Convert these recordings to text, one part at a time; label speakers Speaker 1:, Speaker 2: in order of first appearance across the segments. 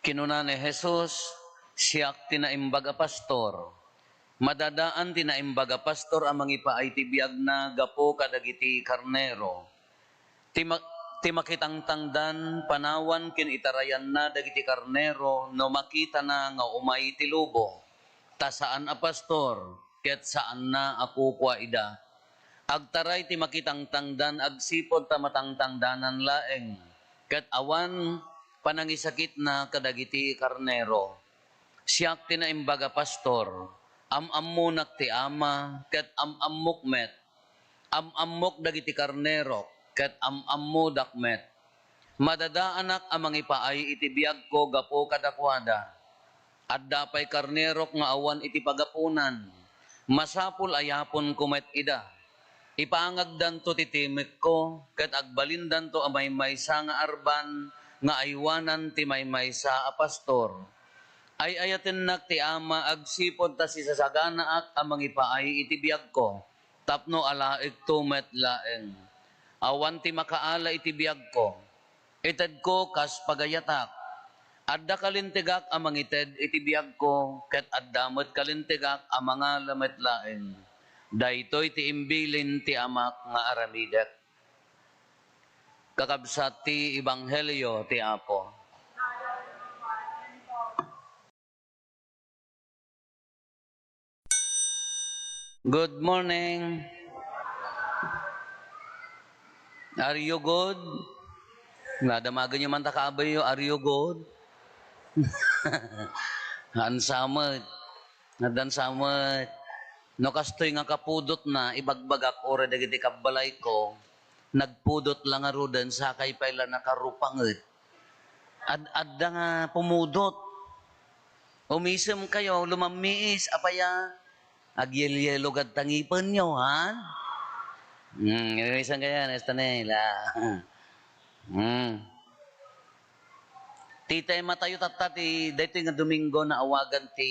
Speaker 1: Kinuna ni Jesus, siyak tinaimbaga pastor. Madadaan tinaimbaga pastor ang mangipa ay tibiyag na gapo kadagiti karnero. Timakitang tangdan panawan kin itarayan na dagiti karnero no makita na nga umay ti lubo. Ta saan a pastor, ket saan na ako kwa ida. Agtaray ti makitang tangdan agsipod ta matangtangdanan laeng. Ket awan panangisakit na kadagiti karnero. Siyak tinaimbaga pastor, amamunak ti ama, ket amamukmet. Amamok dagiti karnero, ket amammo dakmet. Madadaanak amang ipaay iti biyag ko gapo kadakwada. Adda pay karnerok nga awan iti pagapunan. Masapul ayapon kumet ida. Ipangagdan to titimik ko, ket agbalindan to amay maysa nga arban, nga aywanan ti may maysa a pastor. Ay ayaten nak ti ama agsipod ta si sasaganaak amang ipaay iti biyag ko. Tapno alaik tumet laeng. Awan ti makaala iti biyag ko. Ited ko kas pagayatak. Adda kalintigak amang ited iti biyag ko, ket addamet kalintigak amang lamet laeng. Daytoy ti imbilin ti amak nga aramidek. Kakabsat ti Ebanghelyo ti Apo. Good morning. Are you good? Nadamagan nyo man takabay yo, are you good? Ansamot. Nadansamot. No kastoy nga kapudot na, ibagbagak ora dagiti kabalay ko, nagpudot lang nga rudan, sakay paila nakarupanget. Adda nga pumudot. Umisem kayo, lumamiis, apaya, agyel-yelo gad tangipan nyo, ha? Isan kaya, nesta nila. Titay matayo tatati, dito nga Domingo na awagan ti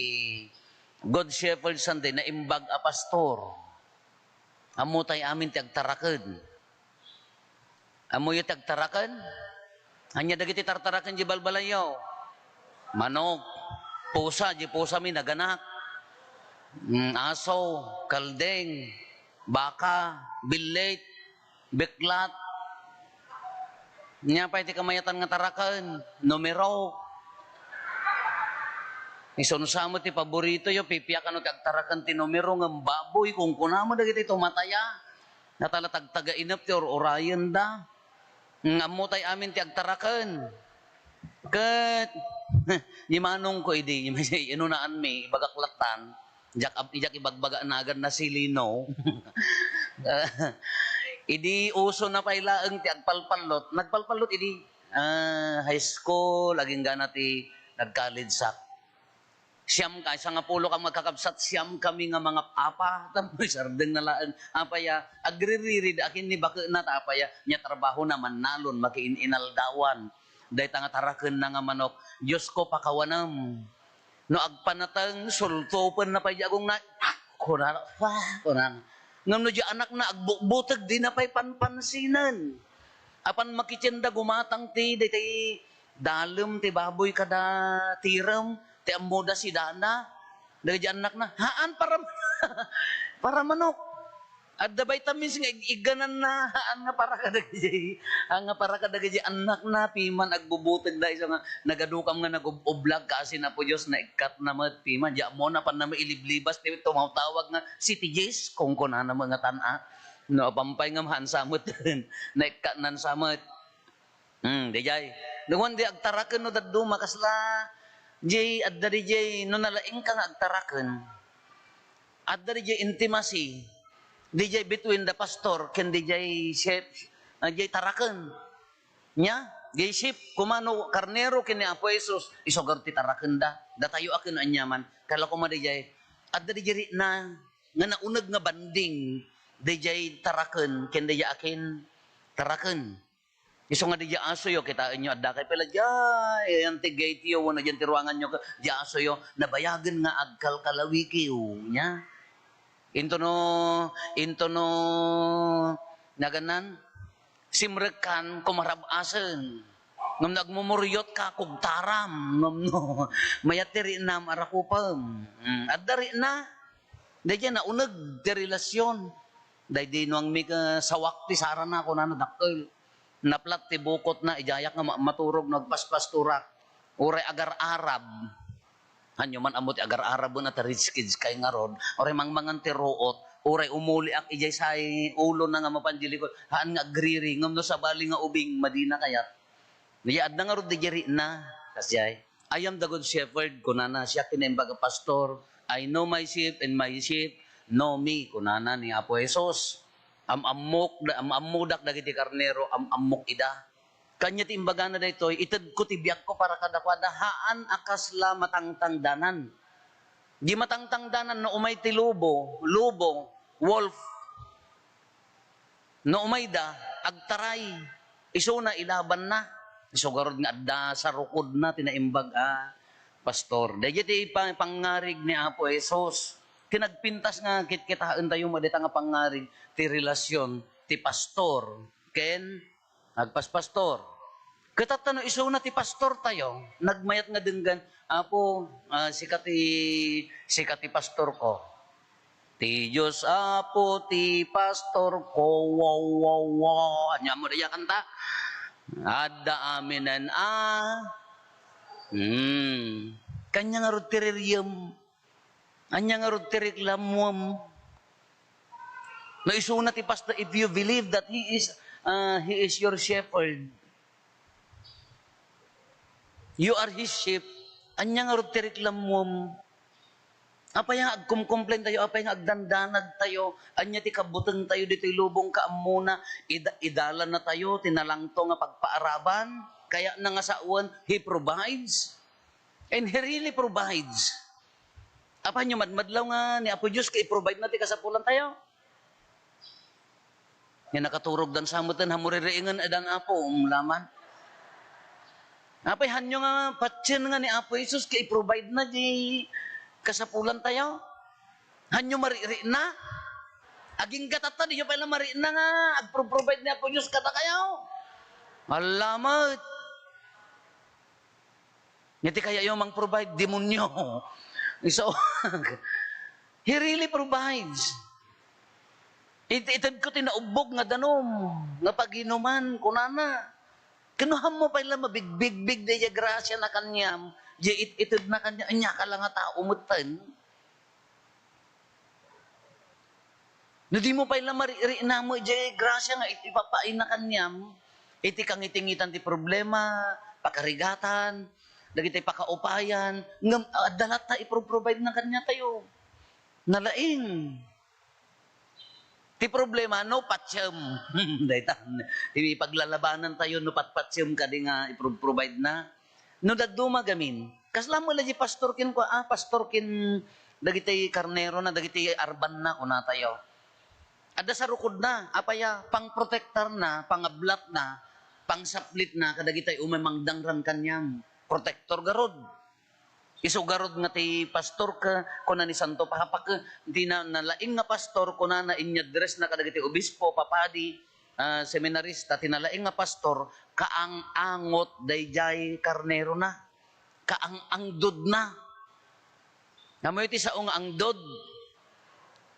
Speaker 1: God Shepherd Sunday na imbag a pastor. Amo tay amin ti agtaraken. Amo yu ti agtaraken? Anya dagiti tartaraken di balbalayaw. Manok, pusa, di pusa mi naganak. Aso, kaldeng, baka, billet, beklat. Nya pa iti kamayatan nga taraken, numero. Isunusamo ti paborito yo, pipiyakan no ti agtaraken ti numero ng baboy, kung kunamo dagiti tumataya. Natalatag taga-inap ti or-orayan da. Ngamutay amin ti agtaraken. Ket, di manong ko idi, inunaan mi, ibagaklatan, ijak ibagbaga na agad na silino. Idi uso na pailaeng ti agpalpalot. Nagpalpalot idi high school, aging gana ti nag-college sak. Siyam ka, isa nga pulo kang magkakabsat, siyam kami nga mga papa, tamoy sardeng na laan, apaya, agriririd, akin ni baka na apaya, niya trabaho naman nalon, makiin-inaldawan, dahi tanga taraken na nga manok, Diyos ko pakawanam, no agpanatang sultopan na pa'y agong na, kunana, ngam no di anak na, agbutag di na pa'y panpansinan, apan makitsinda gumatang ti, dahi dalem ti baboy kada tiram, ti amoda si Dana, dahil anak na, haan para manok. Adda vitamins nga iganan na haan nga para kadagay, nga para kadagay anak na piman agbubutag da isa nga nagadukam nga nag-oblag kasi na po Dios na ikat na mat piman ja mo na pan na mailiblibas ti tumawag nga si Tijis kung kunana mga tana. No pampay nga mahansamot na ikat nan samot. Dijay. Nung di agtaraken no daduma kasla Jay, adda di Jay, no nalaing ka nga agtaraken, adda di Jay intimacy, di Jay between the pastor, ken di Jay chef, Jay taraken. Nya, Jay chef, kumano, karnero ken ni Apo Jesus, isogar ti taraken da, datayo akin anyaman, kala ko di Jay, adda di Jay na, nga naunag nga banding, di Jay taraken, ken di Jay akin, taraken. Iso nga di aso yo, kitain nyo, adda kay pala jay, yung tigay tiyo, wala dyan tiruangan nyo, di aso yo, nabayagan nga agkal kalawiki nya. Into no, naganan, simrekan kumarabasan. Ngam nagmumuryot ka kog taram. Ngam no. Mayatiri na marakupam. Adari na. Dahil na unag ti relasyon. Dahil di nuang may sawak ti sara na ako na nadakkel. Naplat ti bukot na ijayak nga maturog nagpaspasturak. Uray agar Arab. Hanyo man amot agar Arab na ta rich kids kay nga ron. Uray mangmangan ti root. Uray umuli ak ijay say ulo na nga mapanjili ko. Haan nga agriri. Ngam no sa bali nga ubing madina kayat. Niyaad na nga ron di jeri na. Kasyay. I am the good shepherd. Kunana siya kinimbaga pastor. I know my sheep and my sheep know me. Kunana ni Apo Jesus. Amudak dagiti karnero, amok ida. Kanya ti imbaga na daytoy, ited ko ti biyak ko para kadakwada, haan akasla matangtangdanan. Di matangtangdanan no umay ti lubo, wolf. No umay da, agtaray. Iso na ilaban na. Iso garod nga adda sa rukod na tinaimbag pastor. Dahil ti pangarig ni Apo Jesus. Kinagpintas nga kitkitaan tayo madita nga pangarig ti relasyon ti pastor ken nagpaspastor. Katatano iso na ti pastor tayo, nagmayat nga denggan, Apo, sikati pastor ko. Ti Diyos Apo ti pastor ko, wow. Anya mo daya kanta? Adda aminan Kanya nga rotiririum. Anya nga rod ti reklamom. No isuna ti pastor, if you believe that he is your shepherd, you are his sheep. Anya nga rod ti reklamom. Apay nga agkumkomplain tayo, apay nga agdandanag tayo, anya ti kabuteng tayo dito'y lubong kaamuna, idalan na tayo, tinalangto nga pagpaaraban, kaya na nga sa uwan, he provides. And he really provides. Apa nyo madmadlaw nga ni Apo Diyos kay provide natin kasapulan tayo. Yan nakaturog dan samutan hamuririingan edan Apo umlaman. Apay hanyo nga patsin nga ni Apo Jesus kay provide na di kasapulan tayo. Hanyo mariri na. Aging gatata di nyo pala mariri na nga agpro-provide ni Apo Diyos kata kayo. Alamat. Ngiti kaya yung mang-provide demonyo. So, he really provides. Itad ko tinaubog nga danom, nga paginuman, kunana. Kinuham mo pa ila mabigbig de ya grasya na kanyam, di itad na kanya, anya ka lang nga tao mutan. No di mo pa ila mariri na mo, di grasya nga ipapain na kanyam, iti kang itingitan ti problema, pakarigatan, dagiti pakaupayan, ngam dalat ta ipro-provide na kanya tayo. Nalaing. Ti problema no patsyam. Daytan. Ti paglalabanan tayo no patpatsyam ka di nga ipro-provide na. No daduma gamin. Kasla mo lagi pastorkin ko pastorkin dagiti karnero na dagiti arban na kuna tayo. Ada sa rukod na, apaya pang-protector na, pang-ablat na, pang-saplit na kadagiti umemangdangran kanyang protector garod. Iso garod nga ti pastor ka, kuna ni Santo Papa ka, di na nalaing nga pastor, kuna na inyadres na kadagiti obispo, papadi, seminarista, tinalaing nga pastor, kaang-angot dayjay karnero na. Kaang-angdod na. Namoy ti saong angdod.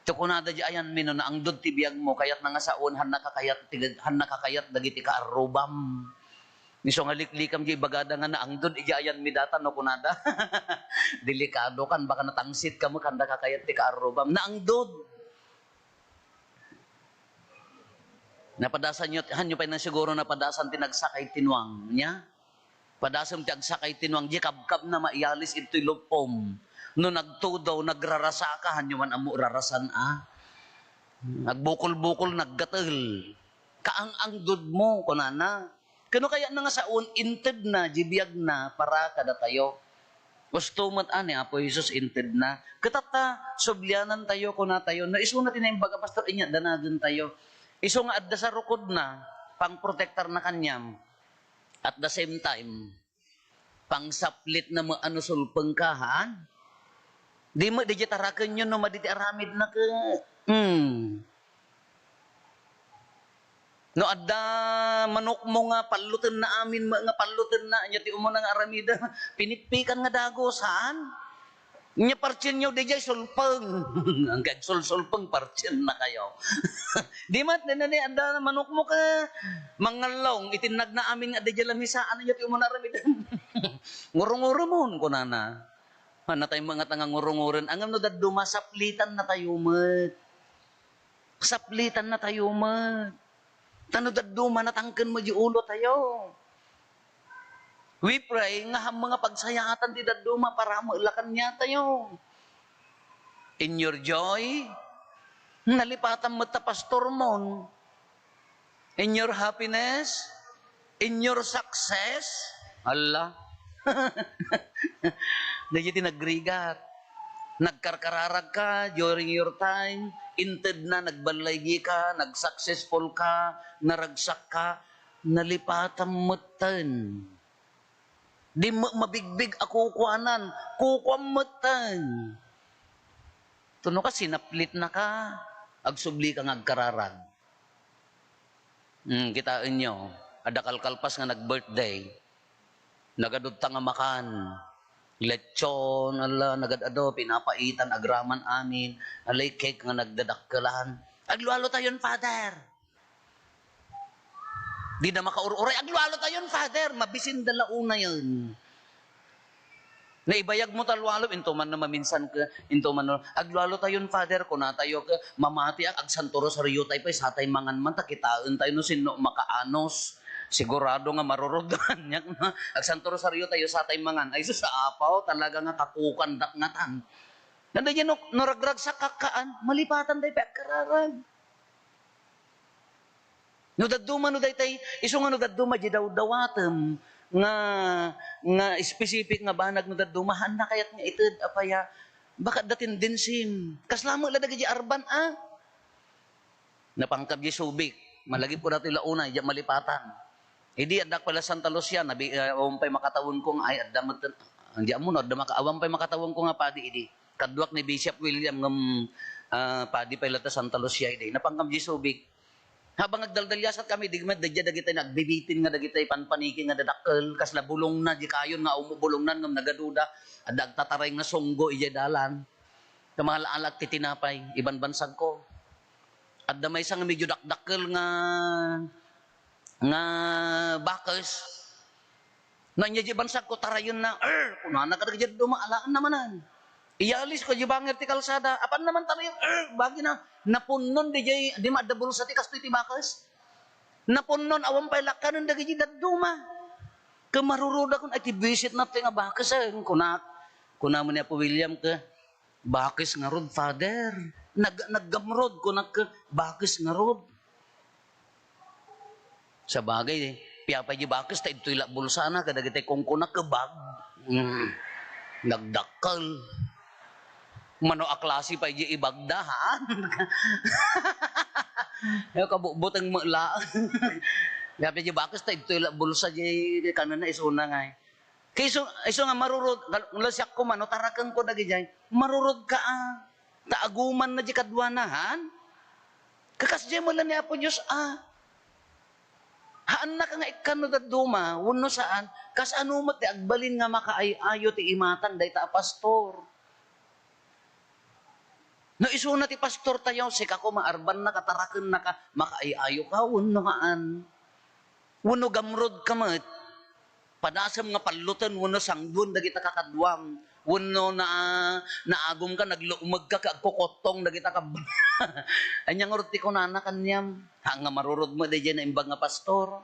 Speaker 1: Tukunada di ayan mino na angdod ti biyag mo, kayat na nga saon, han nakakayat dagiti kaarubam. Miso nga liklikam di bagada nga na angdod iyayan mi data no kunada. Delikado kan baka natangsit ka mo kanda kakayat ti kaarubam na angdod. Napadasan nyo, hanyo pa na siguro napadasan tinagsakay tinwang niya. Padasam ti agsakay tinwang di kabkab na maialis ito'y lupom. No nagtudaw nagrarasa ka hanyo man amo rarasan Nagbukol-bukol naggatel. Kaang angdod mo kunana. Kano kaya na nga saon, inted na, jibiyag na, para kada tayo. Gusto mo't ani, Apo Jesus, inted na. Katata, sublyanan tayo, kuna tayo. Na iso natin na yung baga, Pastor, inya, danagan tayo. Iso nga adda sa rukod na, pang-protector na kanyam. At the same time, pang-saplit na ano sulpengkahan. Di mo, di tarakan yun, no, maditi aramid na ka. No adda manok mo nga palutan na amin nga palutan na nya ti umo nga aramida pinitpikan nga dago saan? Nya partyen nyo dijay sulpeng. Ang kag sulpeng partyen na kayo. Di mat na ni adda manok mo ka mangalong itinag na amin nga dijay lamisaan nya ti umo na aramida. Ngurong-ngurong mo kunana. Na tayo mga tangang ngurong-nguron angam no daddo masaplitan na tayo mat. Saplitan na tayo mat. Tano daddo manatangken mo di ulo tayo. We pray nga mga pagsayatan ti daddo para maulakan niya tayo. In your joy, nalipatan mo ta pastor mon. In your happiness, in your success, Allah. Dahil tinagrigat. Nagkarkararag ka during your time, inted na nagbalaygi ka, nagsuccessful ka, naragsak ka, nalipatan mutan. Di mabigbig ako kuanan, kukwamatan. Tuno ka, sinaplit na ka, agsubli ka ngagkararag. Kitain nyo, adakalkalpas nga nag-birthday, nagadudta nga makan, lechon, ala, nagadado, pinapaitan, agraman amin, alay cake nga nagdadakkelan. Aglualo tayon, Father. Di na makaururay, aglualo tayon, Father. Mabisin dalauna yun. Naibayag mo talwalo, into man na maminsan ka, into man na, aglualo tayon, Father, kung natayo ka, mamati ag santoro sa riyo tayo pa, satay mangan man, takitaan tayo no sino makaanos. Sigurado nga marurudan niya na agsanto rosaryo tayo sa tay mangan ay sa apaw talaga nga kakukan dakngatan. Nanda yan no ragrag sa kakaan malipatan day pagkararag. No daduma no day tay iso nga no daduma di daw dawatem nga specific nga banag no daduma na kayat nga ited apaya baka datin dinsim. Kaslamo la dagiti arban napangkab di subik malagi po natin launa di malipatan. Hindi adak pala Santa Lucia nabi pay makatawon ko ay adamot hindi amo no awam pay makatawon ko nga padi idi kadwak ni Bishop William ngam padi pay lata Santa Lucia idi napangkam di subik habang nagdaldalyasat kami digmed dadya dagitay nagbibitin nga dagitay panpaniki nga dadakkel kasla bulong na di kayon nga umubulongnan ngam nagaduda adag tataray nga sunggo ije dalan kamahal alak ti tinapay iban bansag ko adda may sang medyo dakdakkel nga bakes nanya di bansag ko tarayon na kunana ka dagiti dumaalaan namanan iyalis ko di banger ti kalsada apan naman tarayon bagi na napunnon di madabul sa ti kastoy ti bakes napunnon awam pay lakanon dagiti dadduma kamaruruda kun ay ti visit na ti nga bakes kuna mo ni Apo William ka bakes nga rod Father naggamrod ko bakes nga rod sa bagay piyapay di bakes ta ito'y bulsa na kadagitay kung kuna kebag nagdakkel mano aklasi pa di ibagdahan yo kabubuteng mela piyapay di bakes ta ito'y bulsa di kanana isuna nga kayso nga marurod lasyak ko mano tarakan ko dagijay marurod ka taaguman na di kadwanahan kakas di mo lang ni Apo Diyos haan na ka nga ikano daduma, wano saan, kas ano mo ti agbalin nga makaayo ti imatan, day ta pastor. No isuna ti pastor tayo, sika ko maarban na katarakan na ka, makaayo ka, wano haan. Wano gamrod ka mat, padasam nga palutan, wano sanggun, dagita kakadwam, wano naagom ka, nagluumag ka, kagkukotong, dagita ka, anyang urti ko na kanyam, nga marurod mo day na imbag nga pastor.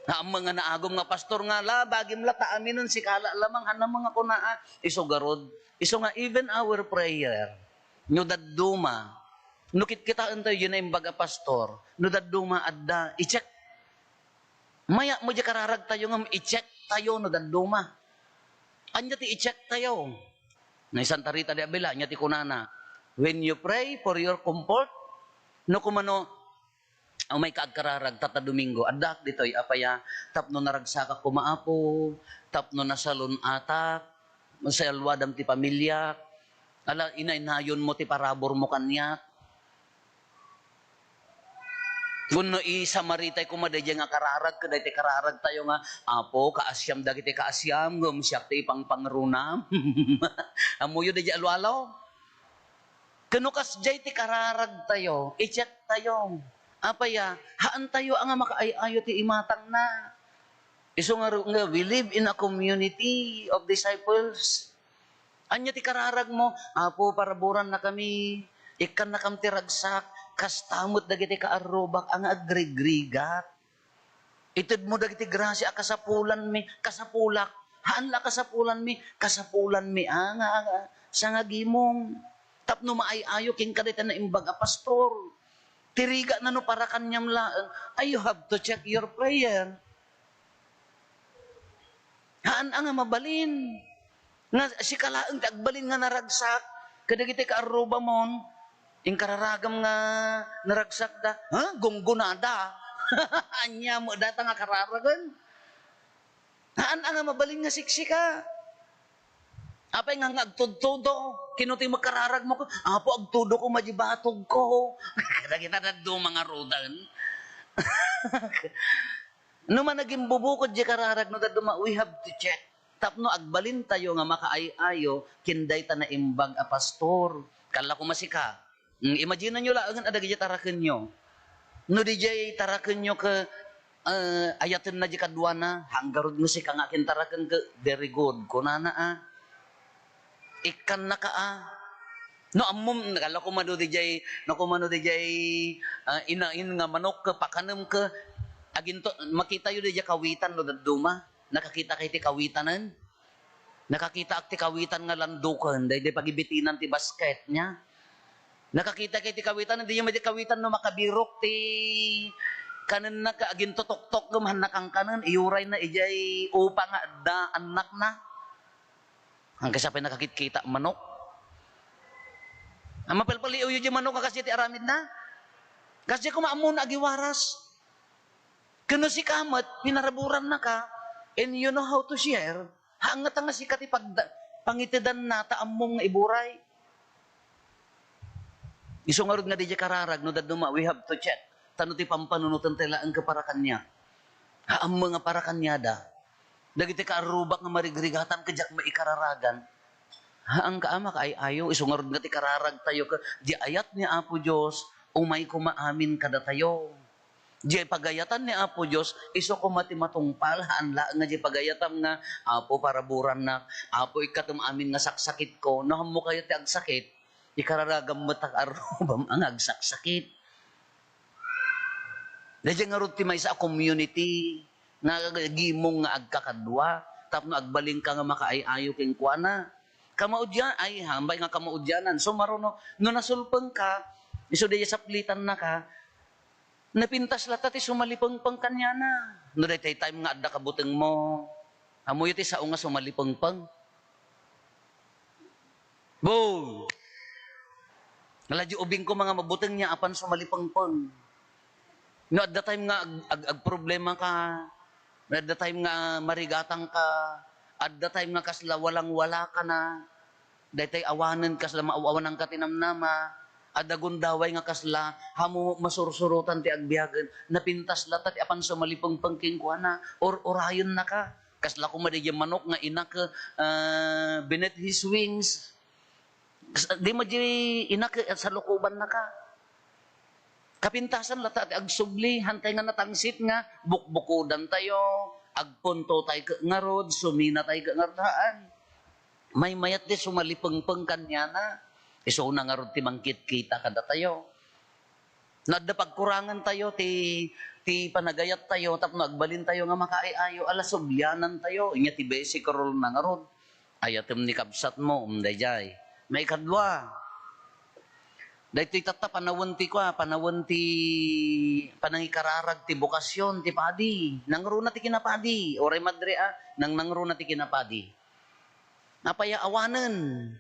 Speaker 1: Ang mga naagom nga pastor nga la, bagim la taaminon si kala lamang hanang mga kunaa. Iso garod, iso nga even our prayer, no dadduma, no kitkitaan tayo yun na imbag nga pastor, no dadduma adda, i-check. Maya mo di kararag tayo nga, i-check tayo no dadduma. Anya ti i-check tayo. Na Santa Rita de Avila, anya ti kunana, when you pray for your comfort, no kumano, may kaagkararag tata Domingo, adak dito'y apaya, tapno naragsaka kumaapo, tapno nasalon atak, sa alwadam ti pamilya, ala inainayon mo ti parabor mo kanyak. Kung no isa maritay kumaday nga kararag kaday ti kararag tayo nga apo kaasyam dagiti kaasyam gum siyak ti ipang pangrunam. Amuyo di alwalaw. Kano kas jay ti kararag tayo, i-check tayo. Apaya, haan tayo ang makaayayo ti imatang na. Iso nga we live in a community of disciples. Anya ti kararag mo, apo paraburan na kami, ikan na kam ti ragsak, kastamot dagiti kaarubak ang agrigrigat. Itid mo dagiti grasya kasapulan mi, kasapulak. Haan la kasapulan mi nga sa nga gimong. Tapno maayayo king kadita na imbag a pastor. Tiriga na no para kanyam laang. You have to check your prayer. Haan nga mabalin. Nga si kalaang tagbalin nga naragsak. Kadagiti kaaruba mon. Ing kararagam nga naragsak da. Gunggunada. Anya mo data nga kararagan. Haan nga mabalin nga siksika. Apay nga agtudtudo, kinuti magkararag mo ko, apo agtudo ko majibatog ko. Kada kita na do mga rodan. No man naging bubukod di kararag no daduma, we have to check. Tapno agbalin tayo nga makaayayo, kinday ta na imbag a pastor. Kala ko masika. Imagine nyo lang, ang adagi tarakin nyo. No di jay tarakin nyo ka, ayatin na di kadwa na, hanggarod mo si ka nga kintarakin ka, very good. Kunana ikan na ka no amom nakala ko mano di jay inain nga manok ka pakanam ka aginto makita yu di jay kawitan no daduma nakakita kay ti kawitanan nakakita ak ti kawitan nga landukan day pagibitinan ti basket nya nakakita kay ti kawitan di di kawitan no makabirok ti kanan na ka aginto tok-tok gumahan nakang kanan iuray na ijay upa nga da anak na hanggang sa pinakakita manok. Ang mapalpaliw yung manok kasi ti aramid na. Kasi kumaamon agiwaras. Kano si kamat, pinaraburan na ka, and you know how to share, hangat nga si kati pangitidan na taamong nga iburay. Isungarod nga di kararag, no daduma, we have to check. Tano ti pampanunutan tila ang kaparakan niya. Haam mga parakan niya da. Dagiti kaarubak nga marigrigatan kajak maikararagan. Haang kaama ka ay ayo, isungarod nga ti kararag tayo ka, di ayat ni Apo Diyos, umay kumaamin kada tayo. Di pagayatan ni Apo Diyos, iso kumati matungpal, haan la nga di pagayatam nga, Apo paraburan na, Apo ikatum amin nga saksakit ko, naham mo kayo ti agsakit, ikararagam mo tak-arubam ang agsaksakit. Dahil nga rin ti may sa community, nga gimong nga agkakadwa, tapno agbaling ka nga makaayayo king kuana. Kamaudyan, ay hambay nga kamaudyanan. So maruno, no nasulpang ka, iso di sa plitan na ka, napintas latat sumalipang-pang kanya na. No day time nga adda kabuteng mo, amoy ti sao nga sumalipang-pang. Boom! Naladyo ubing ko mga mabuteng niya apan sumalipang-pang. No at the time nga ag-problema ka, at the time nga marigatang ka, at the time nga kasla walang-wala ka na, dahil awanan kasla maawanan ka tinamnama, at dagundaway nga kasla, hamo masursurutan ti agbiyagan, napintas latat apan sumalipang pangkingkuana, or orayon na ka, kasla kumadigyan manok nga inak beneath his wings, di mo di inak sa lukuban na ka. Kapintasan latat agsubli, hantay nga natangsit nga, bukbukudan tayo, agpunto tayo nga rod, sumina tayo nga rodhaan. May mayat di sumalipeng-peng kanya na, iso na nga rod timangkit-kita kada tayo. Nadda pagkurangan tayo, ti panagayat tayo, tapno agbalin tayo nga makaayayo, alasubyanan tayo, inya ti basic role na nga rod. Ayatem ni kabsat mo, umdayjay. May kadwa. Dahil ito'y tata panawanti ko, panangikararag ti bukasyon, ti padi. Nangro na ti kinapadi. Oray madre nang nangro na ti kinapadi. Napaya awanan.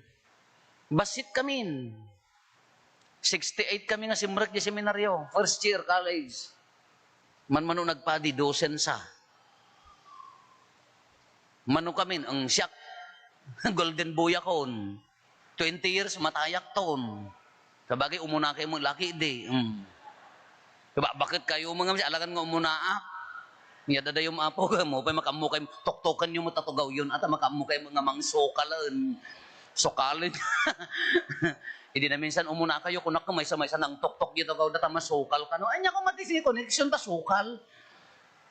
Speaker 1: Basit kami. 68 kami nga simrek di seminaryo. First year college. Man-mano nagpadi, dosensa. Mano kami, ang siyak. Golden boy akon. 20 years, matayak ton. Sabagay, umuna kayo mong laki, di. Diba, bakit kayo mga alagan nga umunaak? Nga dadayong apo ka mo, pa makamukay, tuktokan yung matatugaw yun, at makamukay mga mangsokalan. Sokalin. Hindi na minsan umuna kayo, kunak ka may sa nang tuktok yun, agaw data masukal ka. No? Ay, niya ko matisi connection ta sukal.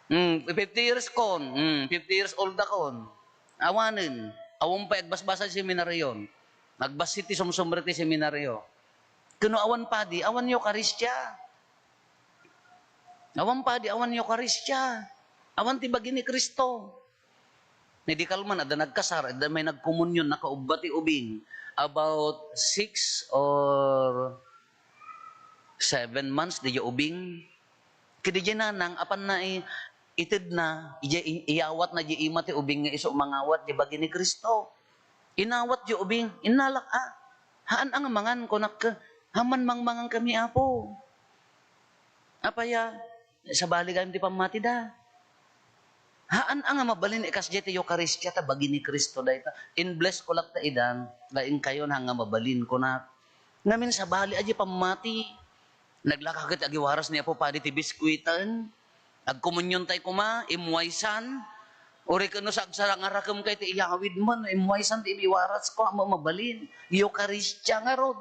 Speaker 1: 50 years kon, 50 years old akon. Awanin. Awang pa, agbasbasa seminaryo. Nagbas city sumsumriti seminaryo. Kuno awan pa di, awan yo karistya. Awan pa di, awan yo karistya. Awan ti bagi ni Kristo. Medikal man, ada nagkasar, ada may nagkomunyon, nakaubati ubing. About 6 or 7 months, di ubing. Kaya di nanang, apan na itid na, iyawat na di imati ubing nga iso mangawat, di bagi ni Kristo. Inawat di ubing, inalak haan ang mangan ko haman mangmangan kami apo. Apaya, sa baligayam di pamati da. Haan ang mabalin ikas jete Eucharistia ta bagi ni Kristo dayta. In bless ko lak ta idan, laing kayo na nga mabalin ko na. Ngamin sa bali aji pamati. Naglakakit agi waras niya po padi ti biskwitan. Agkomunyon tay kuma, imwaysan. Uri kano sa agsarang arakam kay ti iyawid man, imwaysan ti ibiwaras ko amo mabalin. Eucharistia nga rod.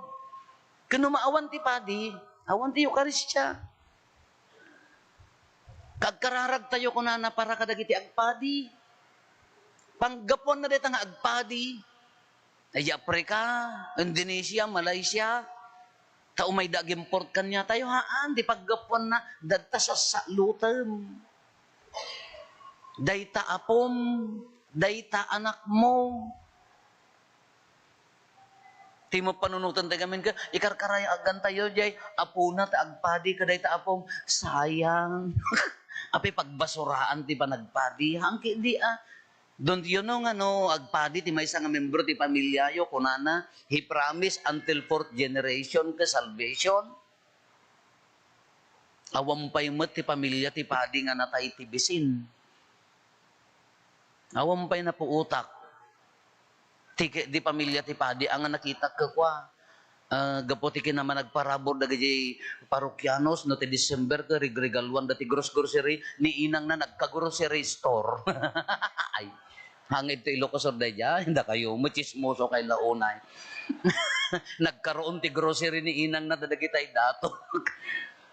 Speaker 1: Kano maawan ti padi, awan ti Eucharistia. Kagkararag tayo ko na para kadagiti agpadi. Panggapon na dito nga agpadi. Ay Africa, Indonesia, Malaysia. Taumay dagimport kanya tayo haan. Di paggapon na dadta sa salutem. Dayta apom. Dayta anak mo. Di mo panunutan tayo gamin ka. Ikarkaraya agan tayo jay. Apuna ta agpadi ka dayta apom. Sayang. Api pagbasuraan ti panagpadi, hangki di Don't you know nga no, agpadi ti may nga membro ti pamilya yo, kunana, he promised until 4th generation ka salvation. Awampay met ti pamilya ti padi nga natay ti bisin. Awampay na po utak. Di pamilya ti padi, ang nakita ka kwa. Gapoti naman nagparabor dagiti parokyanos no ti December ka regregaluan dati grocery ni inang na nagka-grocery store. Ay, hangit ti Ilocos Ordaya, hindi kayo machismoso kay launay. Nagkaroon ti grocery ni inang na dagitay dato.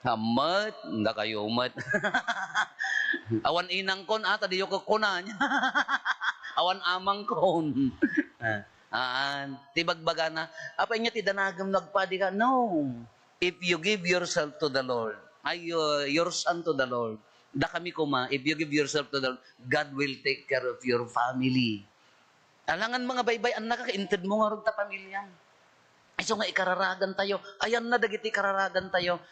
Speaker 1: Hamat, hindi kayo umat. Awan inang kon ata di yo ko kunan. Awan amang kon. Tibagbaga na, apa niya ti danagam nagpadi ka? No. If you give yourself to the Lord, yours unto the Lord, da kami kuma, if you give yourself to the Lord, God will take care of your family. Alangan mga baybay, ang nakakaintid mo nga rin ta pamilya. Ay, so nga ikararagan tayo. Ayan na, dagiti kararagan tayo.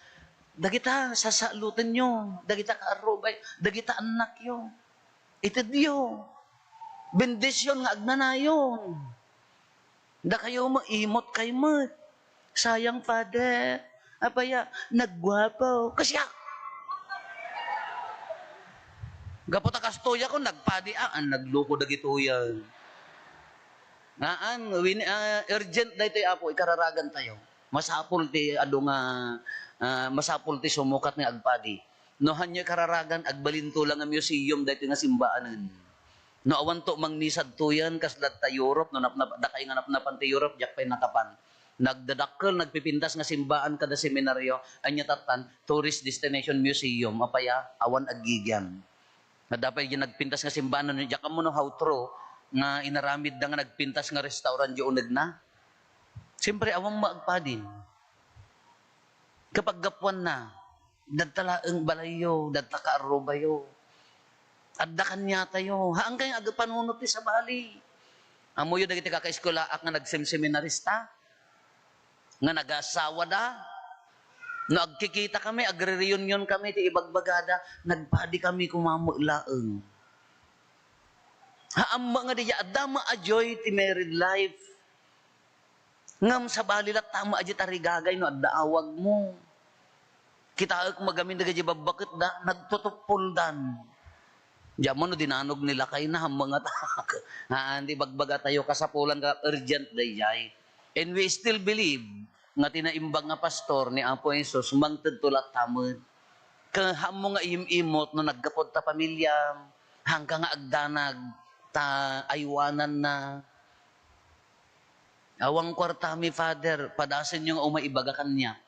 Speaker 1: Dagita, sasalutan nyo. Dagita kaarubay. Dagita anak yo. Itid yo. Bendisyon nga agnanayon. Da kayo maimot kay mat. Sayang, Father. Apaya, nagwapo. Kasi gapota kastoya ko, nagpadi nagloko dagito yan. Urgent da ito apo, ikararagan tayo. Masapul ti, masapul ti sumukat ni agpadi. No hanyo kararagan, agbalinto lang ang museum da ito nga simbaanan. No awan to mangnisad to yan kaslat ta Europe no dakay nga napnapan ti Europe jak pay nakapan nagdadakkel nagpipintas nga simbaan kada seminaryo anya tatan tourist destination museum apaya awan agigyan na dapat yung nagpintas nga simbaan no jak mo no how true nga inaramid da nga nagpintas nga restaurant yo uneg na siyempre awang maagpadin kapag gapuan na dadtalaeng balayo dadta kaarubayo adda kanya tayo. Haang kayong agapanunot sa bali. Amoy yung dagiti kaka-eskwela ak nga nagsemseminarista. Nga nag-asawa da. No agkikita kami, agre-reunion kami, ti ibagbagada, nagpadi kami kumamulaeng. Haam mga diya, adda ma-ajoy ti married life. Ngam sa bali lat tama aji tarigagay no adda awag mo. Kita ak magamin dagiti babakit da, nagtutupuldan. Diyan mo no dinanog nila kay na mga tak. Hindi bagbaga tayo kasapulan ka urgent dayay. And we still believe nga tinaimbag nga pastor ni Apo Jesus mangted tulat tamad. Kahamo nga imot no naggapod ta pamilya, hanggang nga agdanag, ta aywanan na. Awang kwarta mi, Father, padasin yung umaibaga kanya.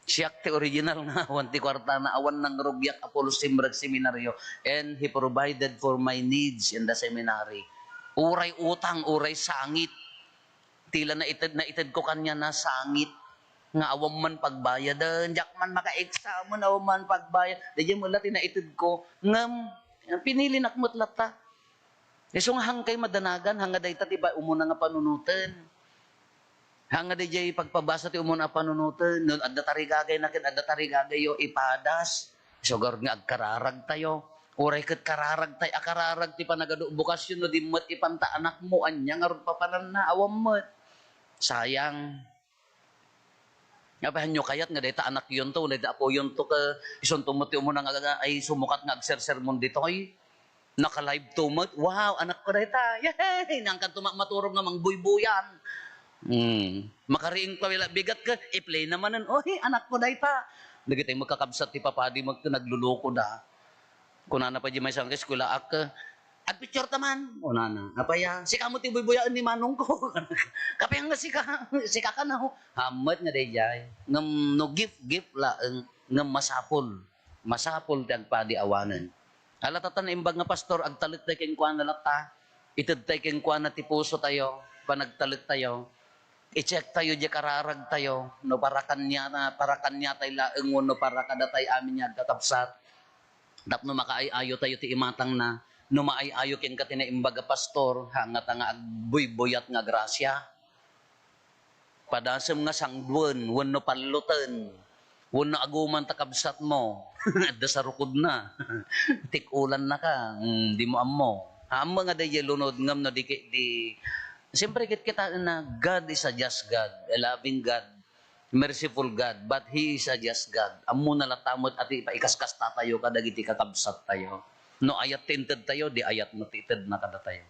Speaker 1: Siyak ti original nga, awan ti kwarta na awan ng Rugyak Apollo Simrag Seminaryo, and he provided for my needs in the seminary. Uray utang, uray sangit. Tila na itid ko kanya na sangit. Nga awam man pagbayadan, jak man maka-exam, awam man pagbayad. Dahil mo lati na itid ko, ngam, pinili nakmot lata. So nga hangkay madanagan, hanga day tatiba umuna nga panunutan. Hanga day pagpabasa ti umuna panunutan, nun adda tarigagay nakin, adda tarigagay yo ipadas. So gar nga agkararag tayo. Uray kat kararag tayo, akararag ti panagado bukasyon no dimot ipanta anak mo, anya nga ron papanan na, awam mo. Sayang. Ngapahan nyo kayat nga dahita anak yun to, dahita po yun to ka, ison tumuti mo na nga ay sumukat nga agser-sermon dito, ay naka-live tumot, wow, anak ko dahita, yay, nangkan maturog nga mangbuybuyan. Makariing pawila, bigat ka, i-play naman, oy, anak ko dahita. Nagitay magkakabsat ti papadi, nagluloko da. Kunana pa di may sang eskwela ak, at picture taman. O nana, apaya, sika mo tibuybuyan ni manong ko. Kapaya nga sika ka na ho. Hamad nga day jay. Ngam no gift la, ngam masapol. Masapol ti agpadi awanan. Alatatan imbag nga pastor, agtalit tayo keng kuwan na lata. Itid tayo keng kuwan na tipuso tayo. Panagtalit tayo. I-check tayo, di kararag tayo. No parakan niya tayo laeng no para kada tayo amin niya katapsat. Tap no makaayayo tayo ti imatang na. No maayayo ken katina imbaga pastor, hangat nga agbuyboyat nga grasya. Padasem nga sangduan, wenno pallutan. Wenno aguman takabsat mo. Adda sa rukod na. Tikulan na ka, di mo ammo. Amo nga day lunod ngam no di siyempre kita na God is a just God, a loving God, merciful God, but He is a just God. Amo na latamot at ipaikaskas tayo kadagiti kakabsat tayo. No ayat tinted tayo, di ayat mo tited na kada tayo.